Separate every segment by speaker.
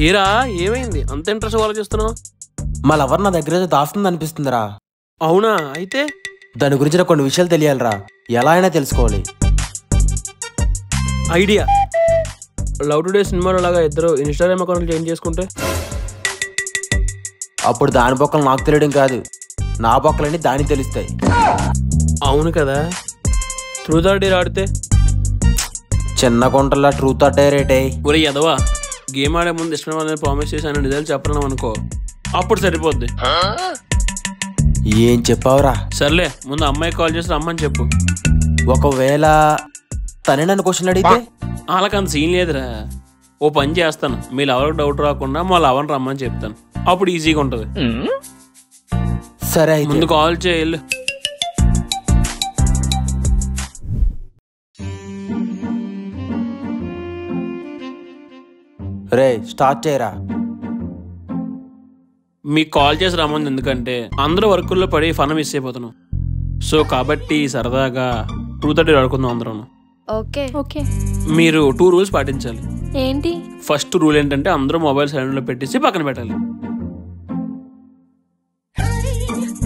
Speaker 1: ఏరా ఏమైంది అంత ఇంట్రెస్ట్ ఆలోచిస్తున్నావు?
Speaker 2: మా లవర్ నా దగ్గర దాస్తుంది అనిపిస్తుందిరా.
Speaker 1: అవునా? అయితే
Speaker 2: దాని గురించి నాకు కొన్ని విషయాలు తెలియాలిరా. ఎలా అయినా తెలుసుకోవాలి.
Speaker 1: ఐడియా. లవ్ టుడే సినిమాలో లాగా ఇద్దరు ఇన్స్టాగ్రామ్ అకౌంట్లు చేంజ్ చేసుకుంటే
Speaker 2: అప్పుడు దాని బొక్కలు నాకు తెలియడం కాదు, నా బొక్కలన్నీ దానికి తెలుస్తాయి.
Speaker 1: అవును కదా. ట్రూత్ ఆర్ డేర్ ఆడితే
Speaker 2: చిన్న గుంటల్లా ట్రూత్ ఆర్ డేర్ ఏటే.
Speaker 1: ఒరే ఎదవా, గేమ్ ఆడే ముందు ఇష్టం వాళ్ళని ప్రామిస్ చేసి ఆయన నిజాలు చెప్పలేము అనుకో, అప్పుడు సరిపోద్ది.
Speaker 2: ఏం చెప్పావురా?
Speaker 1: సర్లే, ముందు అమ్మాయి కాల్ చేసి రమ్మని చెప్పు.
Speaker 2: ఒకవేళ తనే నన్ను క్వశ్చన్ అడిగితే?
Speaker 1: వాళ్ళకి అంత సీన్ లేదురా. ఓ పని చేస్తాను, మీ లవర్కి డౌట్ రాకుండా మా లవర్ని రమ్మని చెప్తాను, అప్పుడు ఈజీగా ఉంటుంది.
Speaker 2: సరే,
Speaker 1: ముందు కాల్ చేయాలి.
Speaker 2: రే స్టార్ట్ చేయరా.
Speaker 1: మీకు కాల్ చేసి రమ్మంది ఎందుకంటే అందరూ వర్కుల్లో పడి ఫన్ మిస్ అయిపోతున్నాం. సో కాబట్టి సరదాగా ట్రూత్ ఆర్ డేర్ ఆడుకుందాం అందరం.
Speaker 3: Okay okay.
Speaker 1: మీరు 2 రూల్స్ పాటించాలి.
Speaker 3: ఏంటి?
Speaker 1: ఫస్ట్ రూల్ ఏంటంటే అందరూ మొబైల్ సైలెంట్ లో పెట్టేసి పక్కన పెట్టాలి.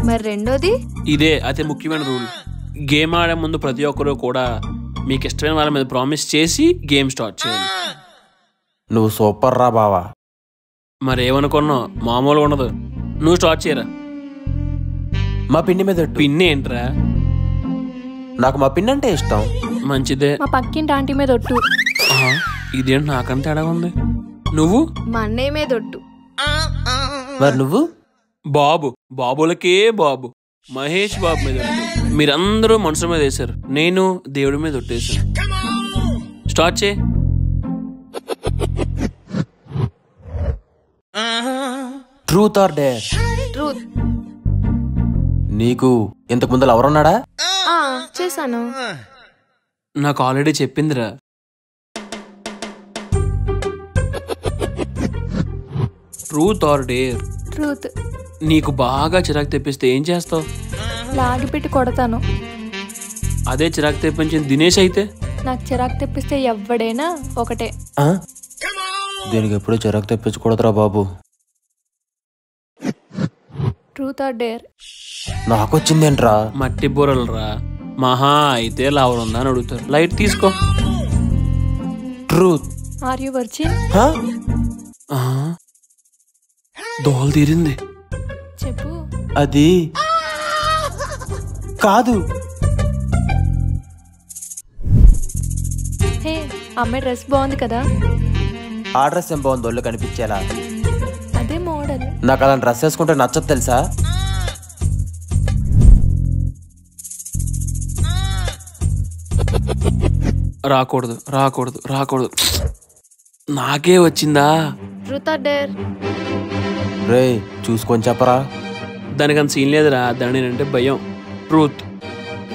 Speaker 3: మరి రెండోది?
Speaker 1: ఇదే అతి ముఖ్యమైన రూల్. గేమ్ ఆడే ముందు ప్రతి ఒక్కరూ కూడా మీకు ఇష్టమైన వాళ్ళ మీద ప్రామిస్ చేసి గేమ్ స్టార్ట్ చేయాలి.
Speaker 2: నువ్వు సూపర్ రా బావా.
Speaker 1: మరేమనుకున్నావు, మామూలుగా ఉండదు. నువ్వు స్టార్ట్ చేయరా.
Speaker 2: మా పిన్ని మీద ఒట్టు.
Speaker 1: పిన్ని ఏంట్రా?
Speaker 2: నాకు మా పిన్ని అంటే ఇష్టం.
Speaker 1: మంచిదే.
Speaker 3: మా పక్కింటి ఆంటీ మీద ఒట్టు.
Speaker 1: ఇదేంటి నాకంటే తేడా ఉంది. నువ్వు?
Speaker 3: మా అన్నయ్య మీద ఒట్టు.
Speaker 2: మరి నువ్వు?
Speaker 1: బాబు, బాబులకే బాబు, మహేష్ బాబు మీద ఒట్టు. మీరందరూ మనుషుల మీద వేశారు, నేను దేవుడి మీద ఒట్టేశాను. స్టార్ట్ చేయి.
Speaker 2: Truth or dare?
Speaker 3: ట్రూత్.
Speaker 2: నీకు ఇంతకు ముందు ఎవరున్నాడా?
Speaker 3: చేశాను.
Speaker 1: నాకు ఆల్రెడీ చెప్పిందిరా. Truth or dare?
Speaker 3: ట్రూత్.
Speaker 1: నీకు బాగా చిరాకు తెప్పిస్తే ఏం చేస్తావు?
Speaker 3: లాగి పెట్టి కొడతాను.
Speaker 1: అదే చిరాకు తెప్పించింది దినేష్ అయితే?
Speaker 3: నాకు చిరాకు తెప్పిస్తే ఎవడైనా ఒకటే.
Speaker 2: దీనికి ఎప్పుడు చిరాకు తెప్పించకూడదురా బాబు.
Speaker 3: Truth or dare?
Speaker 2: నాకొచ్చిందేంట్రా?
Speaker 1: మట్టి బూరలు రా. మహా అయితే లవర్ ఉందా అని అడుగుతారు, లైట్ తీసుకో.
Speaker 2: ట్రూత్.
Speaker 3: Are you virgin?
Speaker 1: దోలు తీరింది.
Speaker 3: చెప్పు.
Speaker 2: అది కాదు.
Speaker 3: హే, అమ్మాయి డ్రెస్ బాగుంది కదా.
Speaker 2: ఆ డ్రెస్ ఏం బాగుంది ఒళ్ళు కనిపించేలా?
Speaker 3: అదే మోడల్.
Speaker 2: నాకు అలా డ్రెస్ వేసుకుంటే నచ్చదు తెలుసా.
Speaker 1: రాకూడదు రాకూడదు రాకూడదు. నాకే వచ్చిందా?
Speaker 3: Truth or dare?
Speaker 2: రే చూసుకొని చెప్పరా.
Speaker 1: దానికి అంత సీన్ లేదురా, దాని అంటే భయం. ట్రూత్.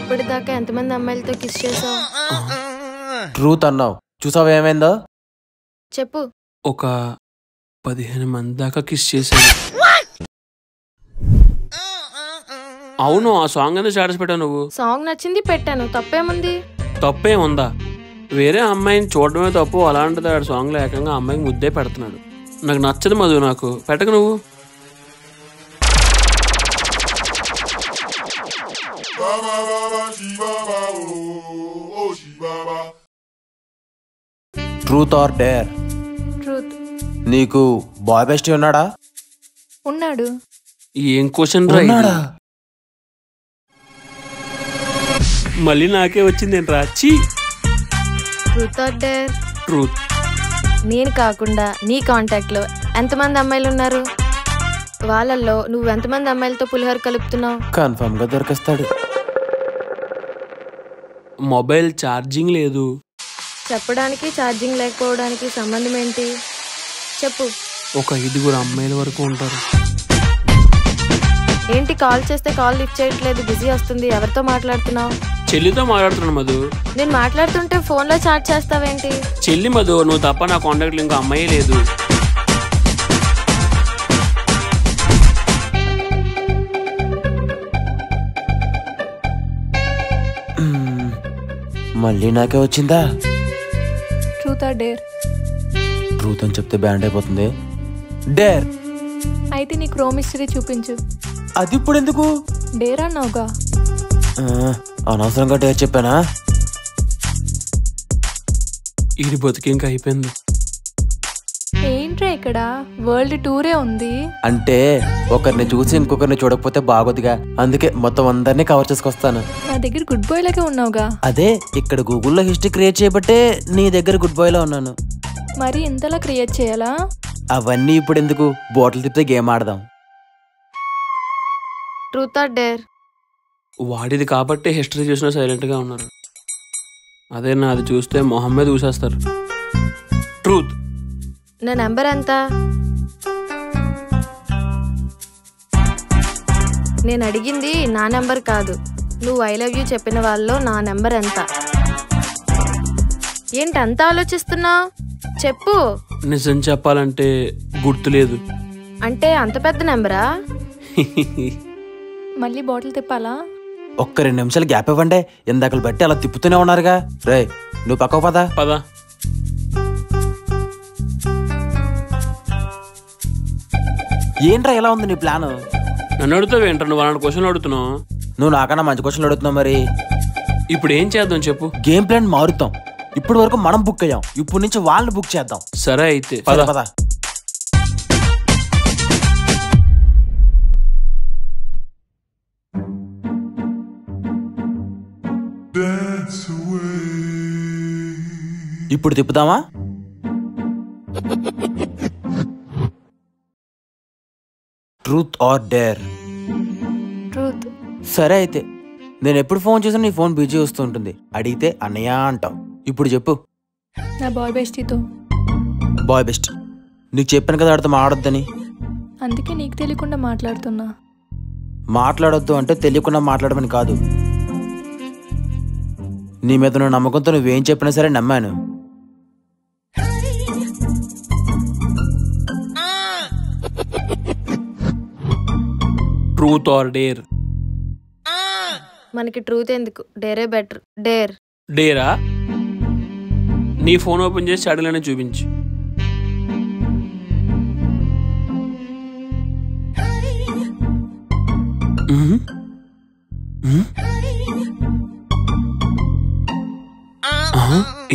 Speaker 3: ఇప్పటిదాకా ఎంతమంది అమ్మాయిలతో కిస్ చేసావు?
Speaker 2: ట్రూత్ అన్నావు, చూసావు ఏమైందో?
Speaker 3: చెప్పు.
Speaker 1: ఒక 15 మంది దాకా కిస్ చేశాను. అవును, ఆ సాంగ్ అనేది స్టేటస్ పెట్టావు నువ్వు.
Speaker 3: సాంగ్ నచ్చింది పెట్టాను, తప్పేముంది?
Speaker 1: తప్పేముందా? వేరే అమ్మాయిని చూడడమే తప్పు, అలాంటిది ఆ సాంగ్లో ఏకంగా అమ్మాయికి ముద్దే పెడుతున్నాడు. నాకు నచ్చదు మధు, నాకు పెట్టక నువ్వు.
Speaker 2: Truth or dare?
Speaker 3: ట్రూత్.
Speaker 2: నీకు బాయ్ బెస్టీ ఉన్నాడా?
Speaker 3: ఉన్నాడు.
Speaker 1: ఏం క్వశ్చన్ రా ఇది? మళ్ళీ నాకే వచ్చింది ఏంట్రా? చీ.
Speaker 3: Truth or dare?
Speaker 1: ట్రూత్.
Speaker 3: నేను కాకుండా నీ కాంటాక్ట్ లో ఎంతమంది అమ్మాయిలు ఉన్నారు? వాళ్ళల్లో నువ్వు ఎంతమంది అమ్మాయిలతో పులిహోర కలుపుతున్నావు?
Speaker 2: కన్ఫర్మ్ గా దొరికిస్తాడు.
Speaker 1: మొబైల్ ఛార్జింగ్ లేదు.
Speaker 3: చెప్పడానికి ఛార్జింగ్ లేకపోవడానికి సంబంధం ఏంటి? చెప్పు.
Speaker 1: ఒక 5 అమ్మాయిల వరకు ఉంటారు.
Speaker 3: ఏంటి కాల్ చేస్తే కాల్ లిఫ్ట్ చేయట్లేదు, బిజీ వస్తుంది, ఎవరితో మాట్లాడుతున్నావు?
Speaker 1: చెల్లితో మాట్లాడుతున్నాను మధు.
Speaker 3: నేను మాట్లాడుతుంటే ఫోన్ లో చాట్ చేస్తావేంటి?
Speaker 1: చెల్లి మధు, నువ్వు తప్ప నా కాంటాక్ట్ లో ఇంకో అమ్మాయి లేదు.
Speaker 2: మళ్ళీ నాకే వచ్చిందా?
Speaker 3: Truth or dare?
Speaker 2: ట్రూత్ అని చెప్తే బ్యాండ్ అయిపోతుంది. డేర్.
Speaker 4: అయితే నీకు రోమ్ హిస్టరీ చూపించు.
Speaker 2: అది ఇప్పుడు ఎందుకు?
Speaker 4: డేర్ అన్నావుగా.
Speaker 2: అనవసరంగా డేర్ చెప్పానా?
Speaker 1: ఇది బతికి ఇంకా అయిపోయింది.
Speaker 4: ఏంట్రా ఇక్కడ వరల్డ్ టూరే ఉంది.
Speaker 2: అంటే ఒకరిని చూసి ఇంకొకరిని చూడకపోతే బాగోదుగా, అందుకే మొత్తం అందరినీ కవర్ చేసుకొస్తాను.
Speaker 4: నా దగ్గర గుడ్ బాయ్ లాగే ఉన్నావుగా.
Speaker 2: అదే ఇక్కడ గూగుల్లో హిస్టరీ క్రియేట్ చేయబట్టే నీ దగ్గర గుడ్ బాయ్ లో ఉన్నాను.
Speaker 4: మరి ఇంతలా క్రియేట్ చేయాలా?
Speaker 2: అవన్నీ ఇప్పుడు ఎందుకు, బాటిల్ తిప్పితే గేమ్ ఆడదాం.
Speaker 3: Truth or dare?
Speaker 1: వాడిది కాబట్టి హిస్టరీ చూసినా సైలెంట్ గా ఉన్నారు. అదే నాది చూస్తే మొహం మీద చూసేస్తారు. ట్రూత్.
Speaker 3: నా నెంబర్ ఎంత? నేను అడిగింది నా నెంబర్ కాదు, నువ్వు ఐ లవ్ యూ చెప్పిన వాళ్ళలో నా నెంబర్ ఎంత? ఏంటి అంత ఆలోచిస్తున్నావు? చెప్పు.
Speaker 1: నిజం చెప్పాలంటే గుర్తులేదు.
Speaker 3: అంటే అంత పెద్ద నెంబరా?
Speaker 4: మళ్ళీ బాటిల్ తిప్పాలా?
Speaker 2: ఒక్క 2 నిమిషాలు గ్యాప్ ఇవ్వండి, ఇందాకలు బట్టి అలా తిప్పుతూనే ఉన్నారుగా. రే నువ్వు పక్కకు పదా.
Speaker 1: పదా.
Speaker 2: ఏంట్రా ఎలా ఉంది నీ ప్లాన్?
Speaker 1: నన్ను అడుగుతావు ఏంట్రా? నువ్వు అలాంటి క్వశ్చన్ అడుగుతున్నావు.
Speaker 2: నువ్వు నాకన్నా మంచి క్వశ్చన్లు అడుగుతున్నావు. మరి
Speaker 1: ఇప్పుడు ఏం చేద్దాం చెప్పు.
Speaker 2: గేమ్ ప్లాన్ మారుతాం. ఇప్పుడు వరకు మనం బుక్ అయ్యాం, ఇప్పుడు నుంచి వాళ్ళని బుక్ చేద్దాం.
Speaker 1: సరే అయితే
Speaker 2: పద పద. ఇప్పుడు తిప్పుదామా? Truth or dare?
Speaker 4: ట్రూత్.
Speaker 2: సరే అయితే నేను ఎప్పుడు ఫోన్ చేసినా నీ ఫోన్ బిజీ వస్తూ ఉంటుంది. అడిగితే అన్నయ్య అంటావు. ఇప్పుడు చెప్పు.
Speaker 4: నా బాయ్ బెస్టీతో.
Speaker 2: Boy best. నీకు చెప్పాను కదా ఆడితో మాట్లాడొద్దని.
Speaker 4: అందుకే నీకు తెలియకుండా మాట్లాడుతున్నా.
Speaker 2: మాట్లాడొద్దు అంటే తెలియకుండా మాట్లాడమని కాదు. నీ మీద నువ్వు నమ్మకంతో నువ్వేం చెప్పినా సరే నమ్మాను.
Speaker 1: Truth or dare?
Speaker 3: మనకి ట్రూత్ ఎందుకు, డేరే బెటర్. డేర్.
Speaker 1: డేరా? నీ ఫోన్ ఓపెన్ చేసి చాడీలనే చూపించు.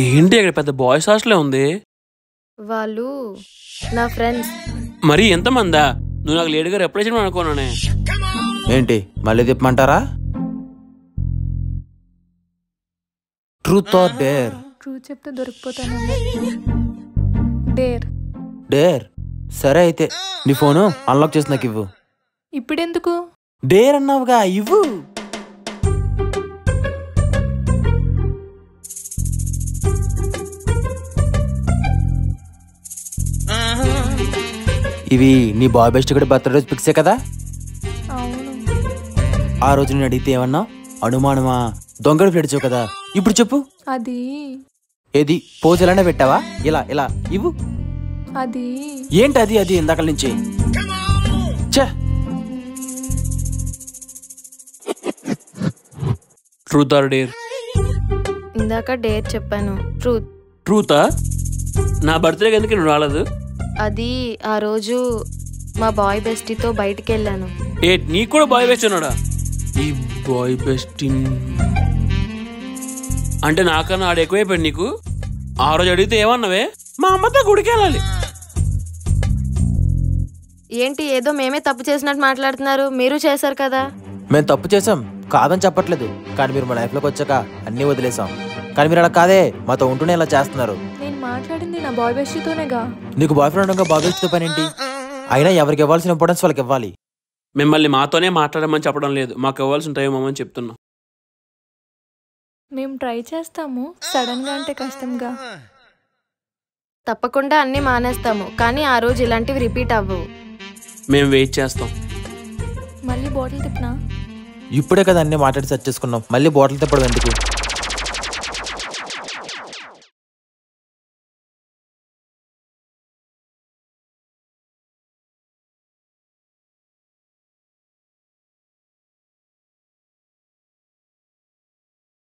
Speaker 1: ఏంటి అక్కడ పెద్ద బాయ్స్ హాస్టలే ఉంది.
Speaker 3: వాళ్ళు నా ఫ్రెండ్స్.
Speaker 1: మరి ఎంతమందా? నువ్వు నాకు లేటుగా రిప్రజెంట్ అనుకోనే.
Speaker 2: ఏంటి మళ్ళీ తిప్పమంటారా? Truth or dare?
Speaker 4: ట్రూత్ చెప్తే దొరికిపోతాను. డేర్.
Speaker 2: డేర్. సరే అయితే నీ ఫోను అన్లాక్ చేసి నాకు ఇవ్వు.
Speaker 4: ఇప్పుడెందుకు?
Speaker 2: డేర్ అన్నావుగా, ఇవ్వు. ఇవి నీ బాయ్ బెస్ట్ కూడా బర్త్డే రోజు ఫిక్సే కదా?
Speaker 4: అవును.
Speaker 2: ఆ రోజు నేను అడిగితే ఏమన్నా అనుమానమా, దొంగడు ఫ్లెడ్చావు కదా. ఇప్పుడు చెప్పు.
Speaker 4: అది
Speaker 2: ఏది పోజ్ ఎలానే పెట్టావా? ఇలా ఇలా ఇవ్వు.
Speaker 4: అది
Speaker 2: ఏంటి అది? అది ఇందాక నుంచి ఛే.
Speaker 1: Truth or dare?
Speaker 3: ఇందాక డేర్ చెప్పాను. ట్రూత్.
Speaker 1: ట్రూతా? నా బర్త్డేకి ఎందుకు నువ్వు రాలేదు?
Speaker 3: అది ఆ రోజు మా బాయ్ బెస్టీతో బయటికి వెళ్ళాను.
Speaker 1: ఏ నీకు కూడా బాయ్ బెస్ట్ ఉన్నాడా? ఈ బాయ్ బెస్ట్ అంటే నాకన్నా ఆడ ఎక్కువైపోయాడు నీకు. ఆ రోజు అడిగితే ఏమన్నావే? మా అమ్మతో గుడికి వెళ్ళాలి.
Speaker 3: ఏంటి ఏదో మేమే తప్పు చేసినట్టు మాట్లాడుతున్నారు? మీరు చేశారు కదా.
Speaker 2: మేము తప్పు చేసాం కాదని చెప్పట్లేదు, కానీ మీరు మా లైఫ్లోకి వచ్చాక అన్నీ వదిలేసాం. కానీ మీరు అలా కాదే, మాతో ఉంటూనే ఇలా చేస్తున్నారు.
Speaker 4: నేను మాట్లాడింది నా బాయ్ బెస్టీతోనేగా.
Speaker 2: నీకు బాయ్ ఫ్రెండ్ ఉండగా బాయ్ బెస్ట్తో పని ఏంటి? అయినా ఎవరికి ఇవ్వాల్సిన ఇంపార్టెన్స్ వాళ్ళకి ఇవ్వాలి.
Speaker 1: మిమ్మల్ని మాతోనే మాట్లాడమని చెప్పడం లేదు, మాకు ఇవ్వాల్సిన టైం అమ్మని చెప్తున్నా.
Speaker 4: మేము ట్రై చేస్తాము, సడన్ గా అంటే కష్టంగా.
Speaker 3: తప్పకుండా అన్నీ మానేస్తాము, కానీ ఆ రోజు ఇలాంటివి రిపీట్ అవ్వవు.
Speaker 1: మేము వెయిట్ చేస్తాం.
Speaker 4: మళ్ళీ బాటిల్ తిప్పినా?
Speaker 2: ఇప్పుడే కదా అన్ని మాట్లాడి సెట్ చేసుకున్నాం, మళ్ళీ బాటిల్ తిప్పడం ఎందుకు?